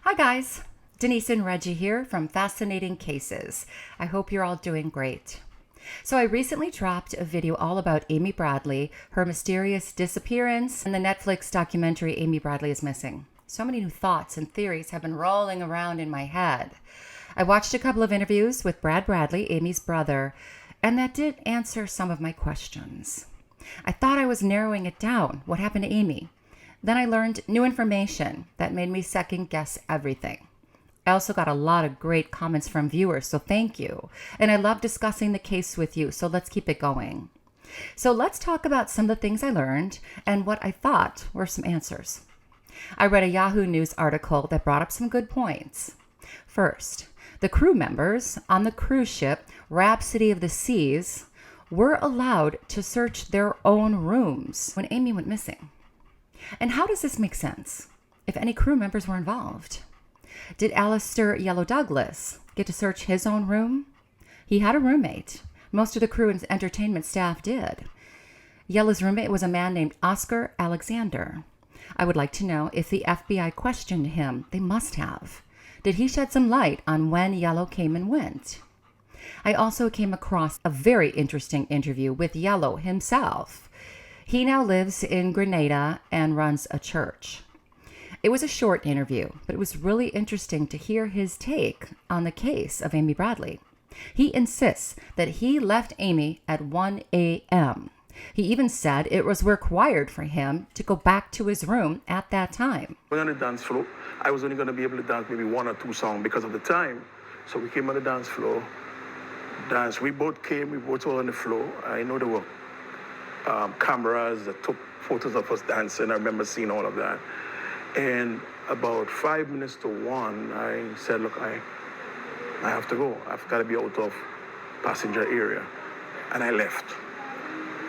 Hi guys, Denise and Reggie here from Fascinating Cases. I hope you're all doing great. So I recently dropped a video all about Amy Bradley, her mysterious disappearance, and the Netflix documentary Amy Bradley is Missing. So many new thoughts and theories have been rolling around in my head. I watched a couple of interviews with Brad Bradley, Amy's brother, and that did answer some of my questions. I thought I was narrowing it down, what happened to Amy. Then I learned new information that made me second guess everything. I also got a lot of great comments from viewers, so thank you. And I love discussing the case with you, so let's keep it going. So let's talk about some of the things I learned and what I thought were some answers. I read a Yahoo News article that brought up some good points. First, the crew members on the cruise ship Rhapsody of the Seas were allowed to search their own rooms when Amy went missing. And how does this make sense, if any crew members were involved? Did Alistair Yellow Douglas get to search his own room? He had a roommate. Most of the crew and entertainment staff did. Yellow's roommate was a man named Oscar Alexander. I would like to know if the FBI questioned him. They must have. Did he shed some light on when Yellow came and went? I also came across a very interesting interview with Yellow himself. He now lives in Grenada and runs a church. It was a short interview, but it was really interesting to hear his take on the case of Amy Bradley. He insists that he left Amy at 1 a.m. He even said it was required for him to go back to his room at that time. We're on the dance floor. I was only going to be able to dance maybe one or two songs because of the time. So we came on the dance floor, danced. We both were on the floor. I know there were cameras that took photos of us dancing. I remember seeing all of that. And about 5 minutes to 1, I said, look, I have to go. I've got to be out of passenger area. And I left.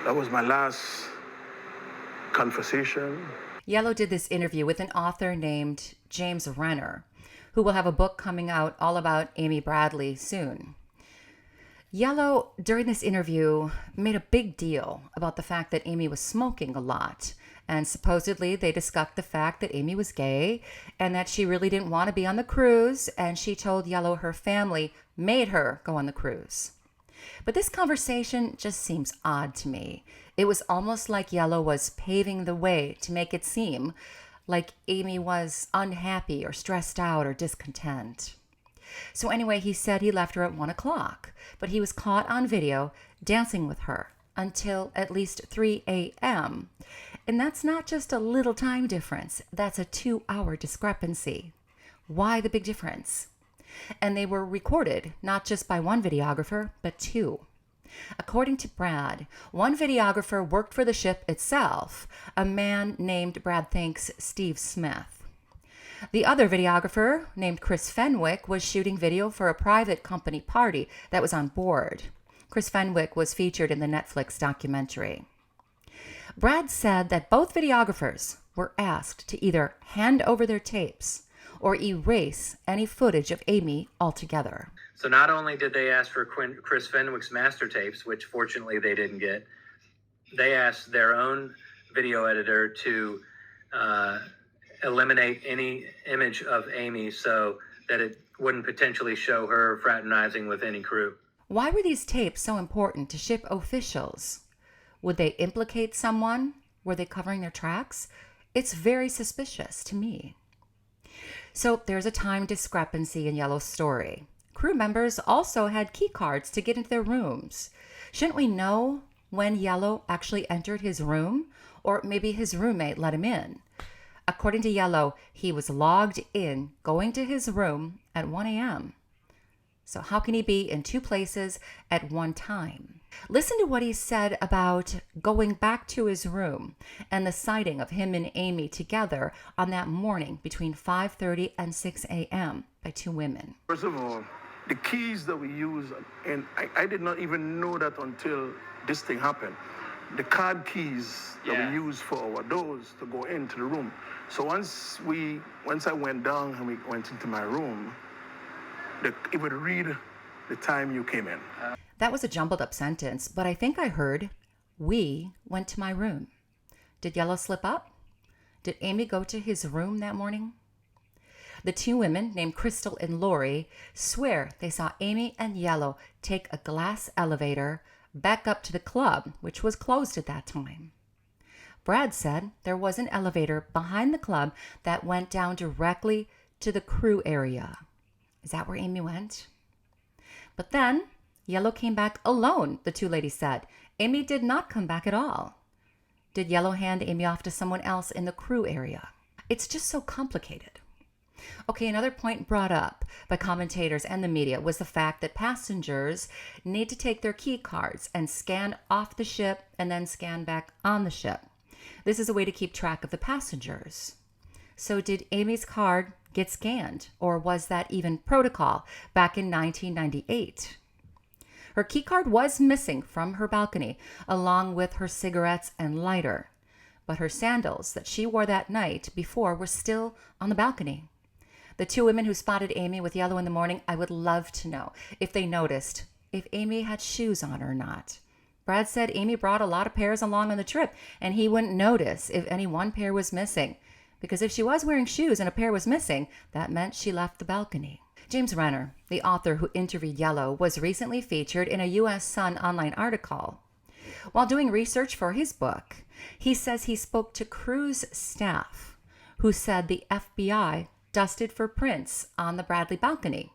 That was my last conversation. Yellow did this interview with an author named James Renner, who will have a book coming out all about Amy Bradley soon. Yellow, during this interview, made a big deal about the fact that Amy was smoking a lot. And supposedly they discussed the fact that Amy was gay and that she really didn't want to be on the cruise. And she told Yellow her family made her go on the cruise. But this conversation just seems odd to me. It was almost like Yellow was paving the way to make it seem like Amy was unhappy or stressed out or discontent. So anyway, he said he left her at 1 o'clock, but he was caught on video dancing with her until at least 3 a.m. And that's not just a little time difference. That's a 2-hour discrepancy. Why the big difference? And they were recorded not just by one videographer, but two. According to Brad, one videographer worked for the ship itself, a man named Brad thinks Steve Smith. The other videographer, named Chris Fenwick, was shooting video for a private company party that was on board. Chris Fenwick was featured in the Netflix documentary. Brad said that both videographers were asked to either hand over their tapes or erase any footage of Amy altogether. So not only did they ask for Chris Fenwick's master tapes, which fortunately they didn't get, they asked their own video editor to eliminate any image of Amy so that it wouldn't potentially show her fraternizing with any crew. Why were these tapes so important to ship officials? Would they implicate someone? Were they covering their tracks? It's very suspicious to me. So there's a time discrepancy in Yellow's story. Crew members also had key cards to get into their rooms. Shouldn't we know when Yellow actually entered his room? Or maybe his roommate let him in? According to Yellow, he was logged in going to his room at 1 a.m. So how can he be in two places at one time? Listen to what he said about going back to his room and the sighting of him and Amy together on that morning between 5:30 and 6 a.m. by two women. First of all, the keys that we use, and I did not even know that until this thing happened. The card keys that we use for our doors to go into the room. So once I went down and we went into my room, it would read the time you came in. That was a jumbled up sentence, but I think I heard, we went to my room. Did Yellow slip up? Did Amy go to his room that morning? The two women, named Crystal and Lori, swear they saw Amy and Yellow take a glass elevator back up to the club, which was closed at that time. Brad said there was an elevator behind the club that went down directly to the crew area. Is that where Amy went? But then Yellow came back alone, the two ladies said. Amy did not come back at all. Did Yellow hand Amy off to someone else in the crew area? It's just so complicated. Okay, another point brought up by commentators and the media was the fact that passengers need to take their key cards and scan off the ship and then scan back on the ship. This is a way to keep track of the passengers. So did Amy's card get scanned, or was that even protocol back in 1998? Her key card was missing from her balcony, along with her cigarettes and lighter. But her sandals that she wore that night before were still on the balcony. The two women who spotted Amy with Yellow in the morning, I would love to know if they noticed if Amy had shoes on or not. Brad said Amy brought a lot of pairs along on the trip, and he wouldn't notice if any one pair was missing. Because if she was wearing shoes and a pair was missing, that meant she left the balcony. James Renner, the author who interviewed Yellow, was recently featured in a U.S. Sun online article. While doing research for his book, he says he spoke to cruise staff who said the FBI dusted for prints on the Bradley balcony.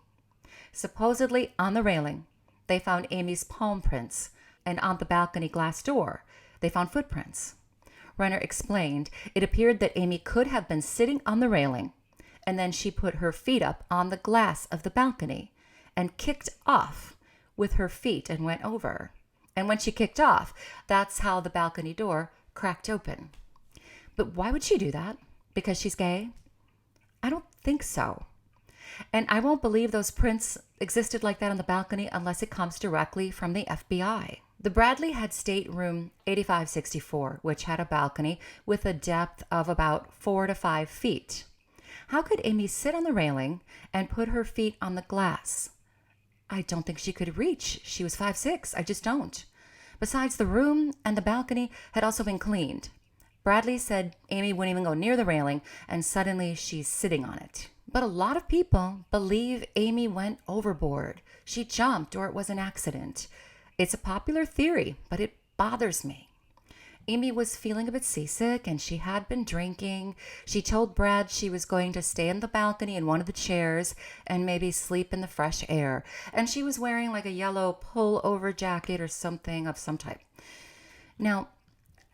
Supposedly on the railing, they found Amy's palm prints, and on the balcony glass door, they found footprints. Renner explained it appeared that Amy could have been sitting on the railing, and then she put her feet up on the glass of the balcony and kicked off with her feet and went over. And when she kicked off, that's how the balcony door cracked open. But why would she do that? Because she's gay? I don't think so. And I won't believe those prints existed like that on the balcony unless it comes directly from the FBI. The Bradley had stateroom 8564, which had a balcony with a depth of about 4 to 5 feet. How could Amy sit on the railing and put her feet on the glass? I don't think she could reach. She was 5'6". I just don't. Besides, the room and the balcony had also been cleaned. Bradley said Amy wouldn't even go near the railing, and suddenly she's sitting on it. But a lot of people believe Amy went overboard. She jumped, or it was an accident. It's a popular theory, but it bothers me. Amy was feeling a bit seasick, and she had been drinking. She told Brad she was going to stay on the balcony in one of the chairs and maybe sleep in the fresh air. And she was wearing like a yellow pullover jacket or something of some type. Now,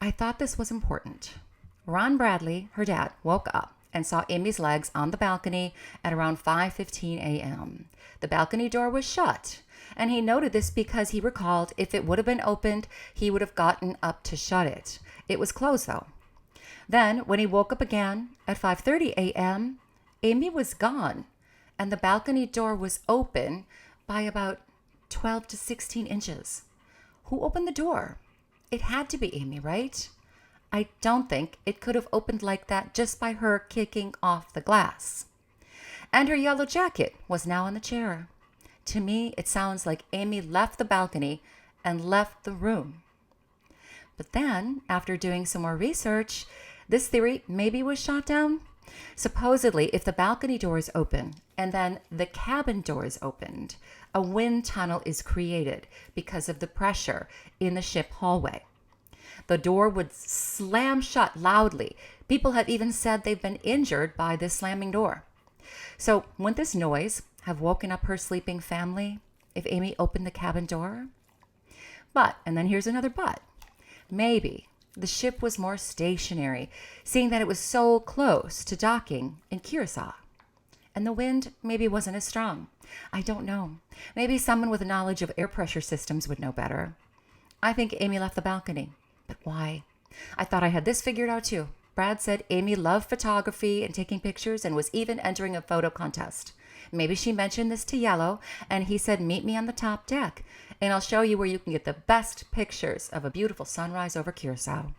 I thought this was important. Ron Bradley, her dad, woke up and saw Amy's legs on the balcony at around 5:15 a.m. The balcony door was shut, and he noted this because he recalled if it would have been opened, he would have gotten up to shut it. It was closed, though. Then, when he woke up again at 5:30 a.m., Amy was gone, and the balcony door was open by about 12 to 16 inches. Who opened the door? It had to be Amy, right? I don't think it could have opened like that just by her kicking off the glass. And her yellow jacket was now on the chair. To me, it sounds like Amy left the balcony and left the room. But then, after doing some more research, this theory maybe was shot down. Supposedly, if the balcony door is open and then the cabin door is opened, a wind tunnel is created because of the pressure in the ship hallway. The door would slam shut loudly. People have even said they've been injured by this slamming door. So wouldn't this noise have woken up her sleeping family if Amy opened the cabin door? But, and then here's another but, maybe the ship was more stationary, seeing that it was so close to docking in Curacao. And the wind maybe wasn't as strong. I don't know. Maybe someone with a knowledge of air pressure systems would know better. I think Amy left the balcony. But why? I thought I had this figured out too. Brad said Amy loved photography and taking pictures and was even entering a photo contest. Maybe she mentioned this to Yellow, and he said, meet me on the top deck, and I'll show you where you can get the best pictures of a beautiful sunrise over Curacao.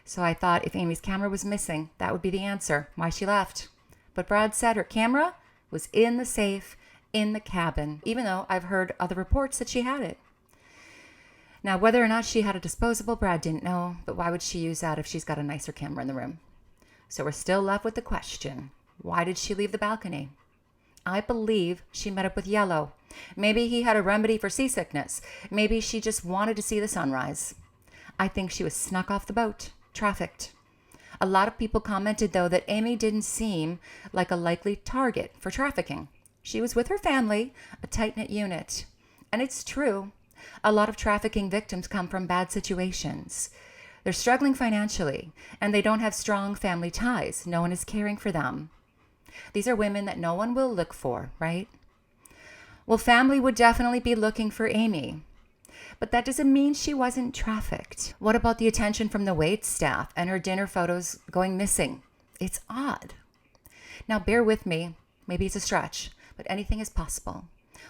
So I thought if Amy's camera was missing, that would be the answer, why she left. But Brad said her camera was in the safe in the cabin, even though I've heard other reports that she had it. Now, whether or not she had a disposable, Brad didn't know, but why would she use that if she's got a nicer camera in the room? So we're still left with the question, Why did she leave the balcony? I believe she met up with Yellow. Maybe he had a remedy for seasickness. Maybe she just wanted to see the sunrise. I think she was snuck off the boat, trafficked. A lot of people commented, though, that Amy didn't seem like a likely target for trafficking. She was with her family, a tight-knit unit. And it's true. A lot of trafficking victims come from bad situations. They're struggling financially, and they don't have strong family ties. No one is caring for them. These are women that no one will look for, right? Well, family would definitely be looking for Amy. But that doesn't mean she wasn't trafficked. What about the attention from the wait staff and her dinner photos going missing? It's odd. Now, bear with me. Maybe it's a stretch, but anything is possible.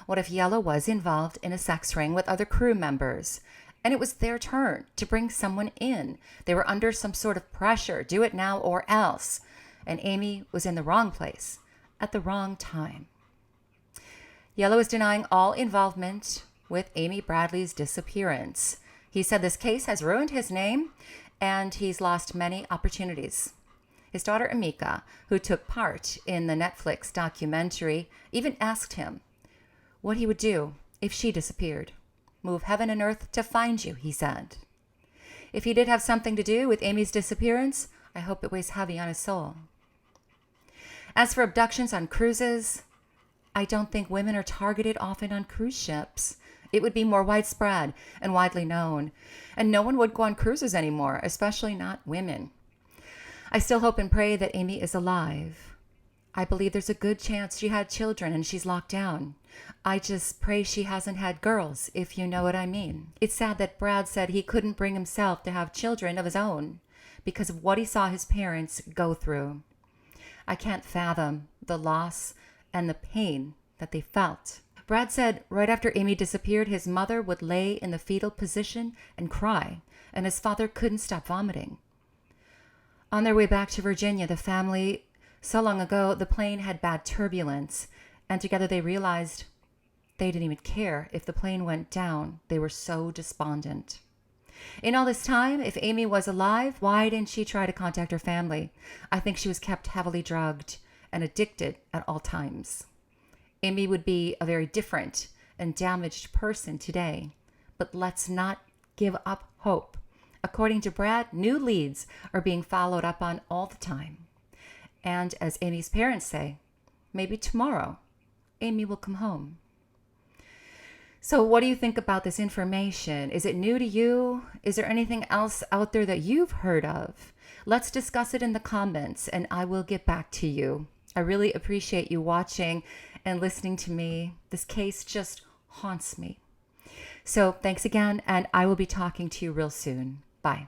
What if Yellow was involved in a sex ring with other crew members, and it was their turn to bring someone in? They were under some sort of pressure, do it now or else, and Amy was in the wrong place at the wrong time. Yellow is denying all involvement with Amy Bradley's disappearance. He said this case has ruined his name and he's lost many opportunities. His daughter Amika, who took part in the Netflix documentary, even asked him what he would do if she disappeared. Move heaven and earth to find you, he said. If he did have something to do with Amy's disappearance, I hope it weighs heavy on his soul. As for abductions on cruises, I don't think women are targeted often on cruise ships. It would be more widespread and widely known, and no one would go on cruises anymore, especially not women. I still hope and pray that Amy is alive. I believe there's a good chance she had children and she's locked down. I just pray she hasn't had girls, if you know what I mean. It's sad that Brad said he couldn't bring himself to have children of his own because of what he saw his parents go through. I can't fathom the loss and the pain that they felt. Brad said right after Amy disappeared, his mother would lay in the fetal position and cry, and his father couldn't stop vomiting. On their way back to Virginia, the family, so long ago, the plane had bad turbulence, and together they realized they didn't even care if the plane went down. They were so despondent. In all this time, if Amy was alive, why didn't she try to contact her family? I think she was kept heavily drugged and addicted at all times. Amy would be a very different and damaged person today, but let's not give up hope. According to Brad, new leads are being followed up on all the time. And as Amy's parents say, maybe tomorrow, Amy will come home. So what do you think about this information? Is it new to you? Is there anything else out there that you've heard of? Let's discuss it in the comments and I will get back to you. I really appreciate you watching and listening to me. This case just haunts me. So thanks again, and I will be talking to you real soon. Bye.